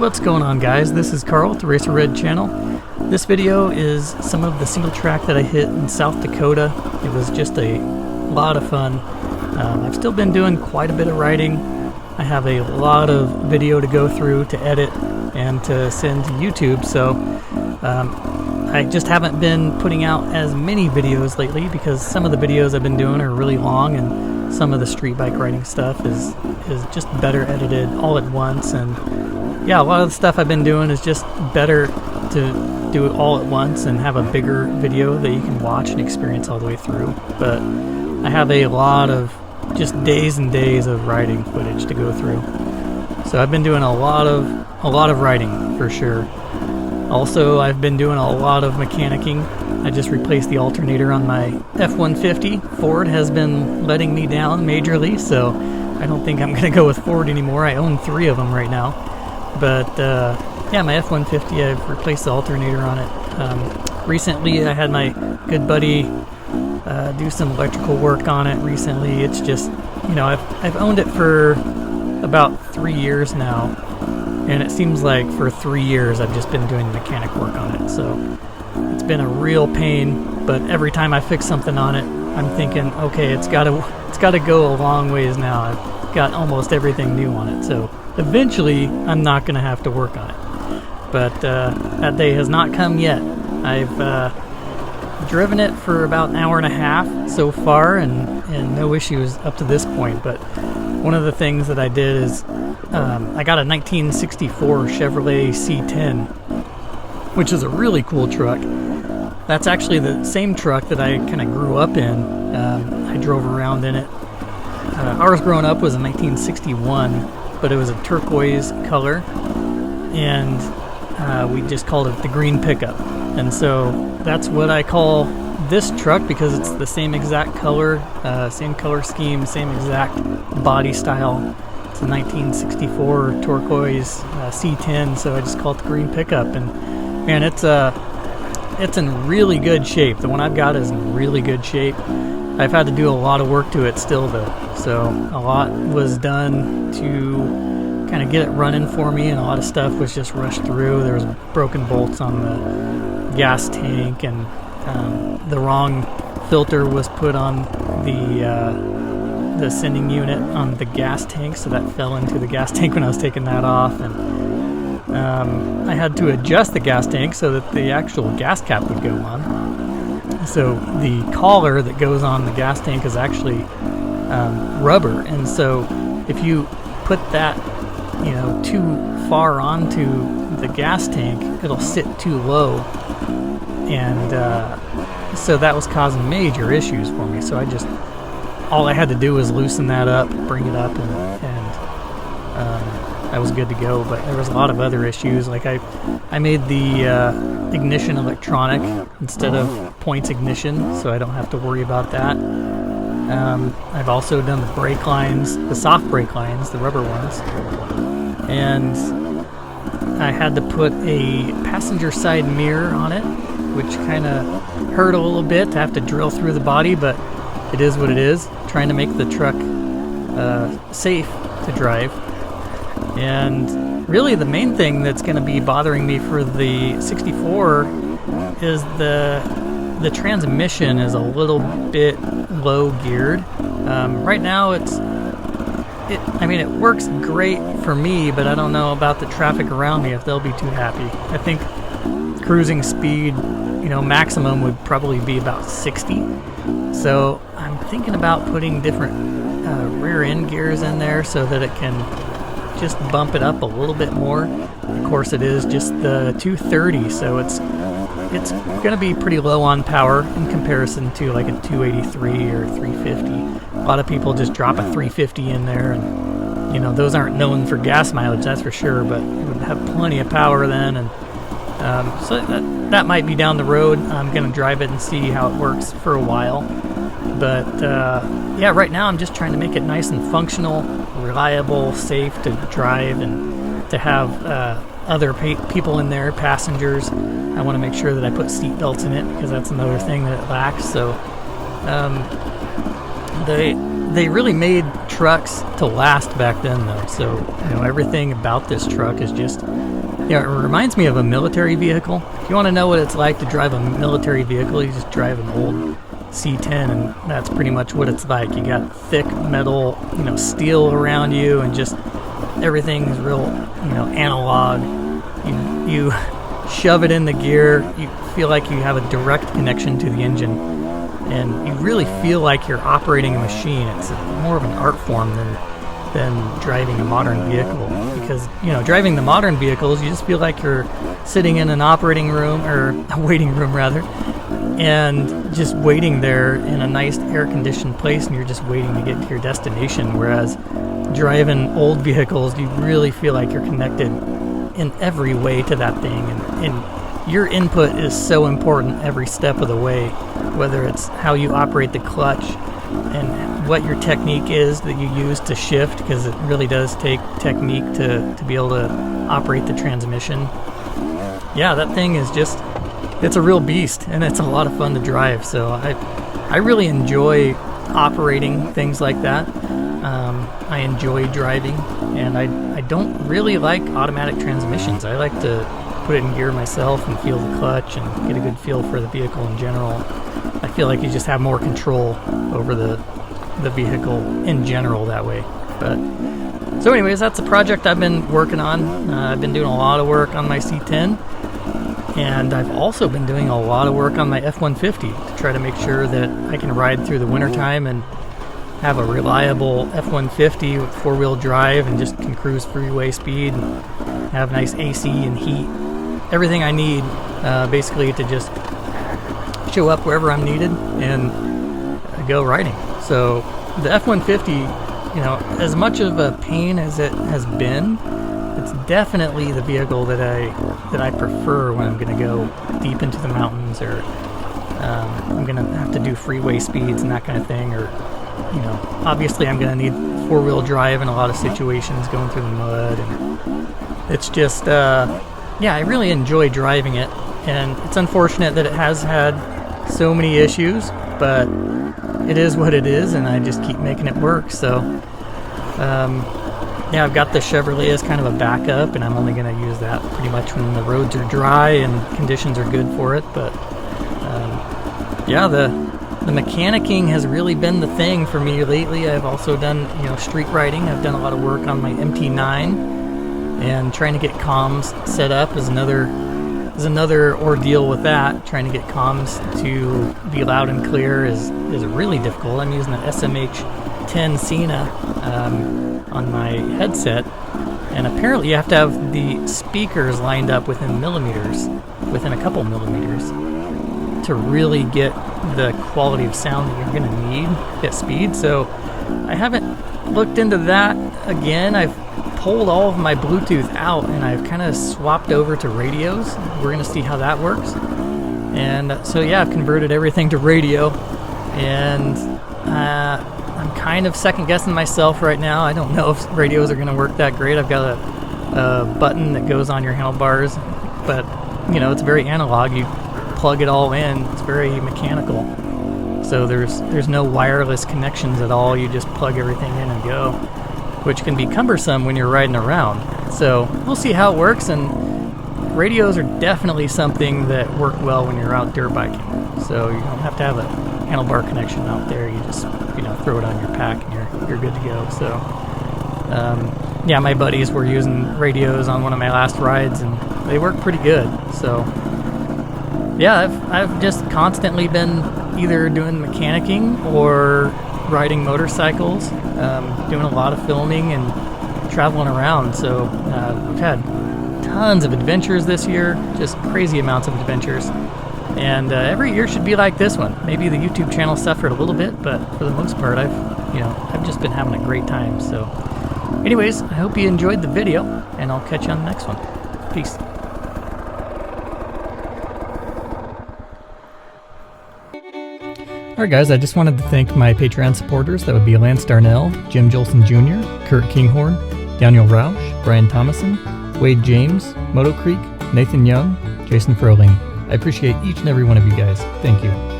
What's going on, guys? This is Carl at the Racerred channel. This video is some of the single track that I hit in South Dakota. It was just a lot of fun. I've still been doing quite a bit of riding. I have a lot of video to go through, to edit, and to send to YouTube, so I just haven't been putting out as many videos lately because some of the videos I've been doing are really long, and some of the street bike riding stuff is just better edited all at once. And yeah, a lot of the stuff I've been doing is just better to do it all at once and have a bigger video that you can watch and experience all the way through. But I have a lot of just days and days of riding footage to go through, so I've been doing a lot of riding for sure. Also, I've been doing a lot of mechanicking. I just replaced the alternator on my F-150. Ford has been letting me down majorly, so I don't think I'm going to go with Ford anymore. I own 3 of them right now. But yeah, my F-150, I've replaced the alternator on it. Recently, I had my good buddy do some electrical work on it recently. It's just, you know, I've owned it for about 3 years now. And it seems like for 3 years I've just been doing mechanic work on it, so it's been a real pain. But every time I fix something on it, I'm thinking, okay, it's got to go a long ways now. I've got almost everything new on it, so eventually I'm not going to have to work on it. But that day has not come yet. I've driven it for about an hour and a half so far, and no issues up to this point. But one of the things that I did is I got a 1964 Chevrolet C10, which is a really cool truck. That's actually the same truck that I kind of grew up in. I drove around in it. Ours growing up was a 1961, but it was a turquoise color, and we just called it the green pickup. And so that's what I call this truck, because it's the same exact color, same color scheme, same exact body style. It's a 1964 turquoise C10, so I just call it the green pickup. And man, it's in really good shape. The one I've got is in really good shape. I've had to do a lot of work to it still, though, so a lot was done to kind of get it running for me, and a lot of stuff was just rushed through. There was broken bolts on the gas tank, and the wrong filter was put on the sending unit on the gas tank, so that fell into the gas tank when I was taking that off. And I had to adjust the gas tank so that the actual gas cap would go on. So the collar that goes on the gas tank is actually rubber, and so if you put that, you know, too far onto the gas tank, it'll sit too low, and so that was causing major issues for me. So all I had to do was loosen that up, bring it up, and I was good to go. But there was a lot of other issues. Like I made the ignition electronic instead of points ignition, so I don't have to worry about that. I've also done the brake lines, the soft brake lines, the rubber ones, and I had to put a passenger side mirror on it, which kind of hurt a little bit to have to drill through the body, but it is what it is. Trying to make the truck safe to drive. And really the main thing that's going to be bothering me for the 64 is the transmission is a little bit low geared. Right now it works great for me, but I don't know about the traffic around me, if they'll be too happy. I think cruising speed, you know, maximum would probably be about 60. So I'm thinking about putting different rear end gears in there so that it can just bump it up a little bit more. Of course, it is just the 230, so it's going to be pretty low on power in comparison to like a 283 or 350. A lot of people just drop a 350 in there, and you know, those aren't known for gas mileage, that's for sure, but it would have plenty of power then. And so that might be down the road. I'm going to drive it and see how it works for a while. But yeah, right now I'm just trying to make it nice and functional, reliable, safe to drive, and to have other people in there, passengers. I want to make sure that I put seat belts in it, because that's another thing that it lacks. So the They really made trucks to last back then, though. So, everything about this truck is just, it reminds me of a military vehicle. If you want to know what it's like to drive a military vehicle, you just drive an old C10, and that's pretty much what it's like. You got thick metal, steel around you, and just everything is real, analog. You shove it in the gear, you feel like you have a direct connection to the engine, and you really feel like you're operating a machine. It's more of an art form than driving a modern vehicle, because driving the modern vehicles, you just feel like you're sitting in an operating room, or a waiting room rather, and just waiting there in a nice air-conditioned place, and you're just waiting to get to your destination. Whereas driving old vehicles, you really feel like you're connected in every way to that thing, and your input is so important every step of the way, whether it's how you operate the clutch and what your technique is that you use to shift, because it really does take technique to be able to operate the transmission. Yeah, that thing is just, it's a real beast, and it's a lot of fun to drive. So I really enjoy operating things like that. I enjoy driving, and I don't really like automatic transmissions. I like to put it in gear myself and feel the clutch and get a good feel for the vehicle in general. I feel like you just have more control over the vehicle in general that way. But so anyways, that's a project I've been working on. I've been doing a lot of work on my C10, and I've also been doing a lot of work on my F-150 to try to make sure that I can ride through the wintertime and have a reliable F-150 with four-wheel drive, and just can cruise freeway speed and have nice AC and heat. Everything I need basically to just show up wherever I'm needed and go riding. So the F-150, as much of a pain as it has been, it's definitely the vehicle that I prefer when I'm going to go deep into the mountains, or I'm going to have to do freeway speeds and that kind of thing, or obviously I'm going to need four-wheel drive in a lot of situations, going through the mud, and it's just I really enjoy driving it. And it's unfortunate that it has had so many issues, but it is what it is, and I just keep making it work. So I've got the Chevrolet as kind of a backup, and I'm only going to use that pretty much when the roads are dry and conditions are good for it. But the mechanicking has really been the thing for me lately. I've also done street riding. I've done a lot of work on my MT9, and trying to get comms set up is another ordeal with that. Trying to get comms to be loud and clear is really difficult. I'm using the SMH-10 Cena on my headset, and apparently you have to have the speakers lined up within a couple millimeters, to really get the quality of sound that you're going to need at speed. So I haven't looked into that again. I've pulled all of my Bluetooth out, and I've kind of swapped over to radios. We're going to see how that works. And so I've converted everything to radio, and I'm kind of second guessing myself right now. I don't know if radios are going to work that great. I've got a button that goes on your handlebars, but it's very analog. You plug it all in. It's very mechanical. So there's no wireless connections at all. You just plug everything in and go, which can be cumbersome when you're riding around. So we'll see how it works, and radios are definitely something that work well when you're out dirt biking. So you don't have to have a handlebar connection out there. You just throw it on your pack and you're good to go. So my buddies were using radios on one of my last rides, and they work pretty good. So I've just constantly been either doing mechanicking or riding motorcycles, doing a lot of filming and traveling around. So we've had tons of adventures this year, just crazy amounts of adventures. And every year should be like this one. Maybe the YouTube channel suffered a little bit, but for the most part, I've just been having a great time. So anyways, I hope you enjoyed the video, and I'll catch you on the next one. Peace. Alright guys, I just wanted to thank my Patreon supporters. That would be Lance Darnell, Jim Jolson Jr., Kurt Kinghorn, Daniel Roush, Brian Thomason, Wade James, Moto Creek, Nathan Young, Jason Froling. I appreciate each and every one of you guys. Thank you.